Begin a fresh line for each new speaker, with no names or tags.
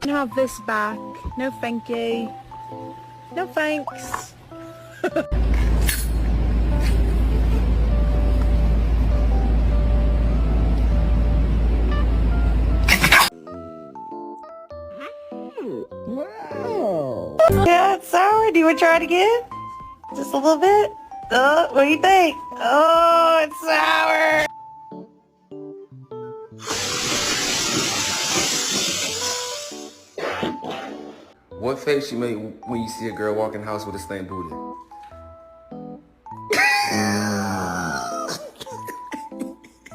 Can have this back. No thank you. No thanks.
Wow.
Yeah, it's sour. Do you want to try it again? Just a little bit? What do you think? Oh, it's sour.
What face you make when you see a girl walk in the house with a stained booty?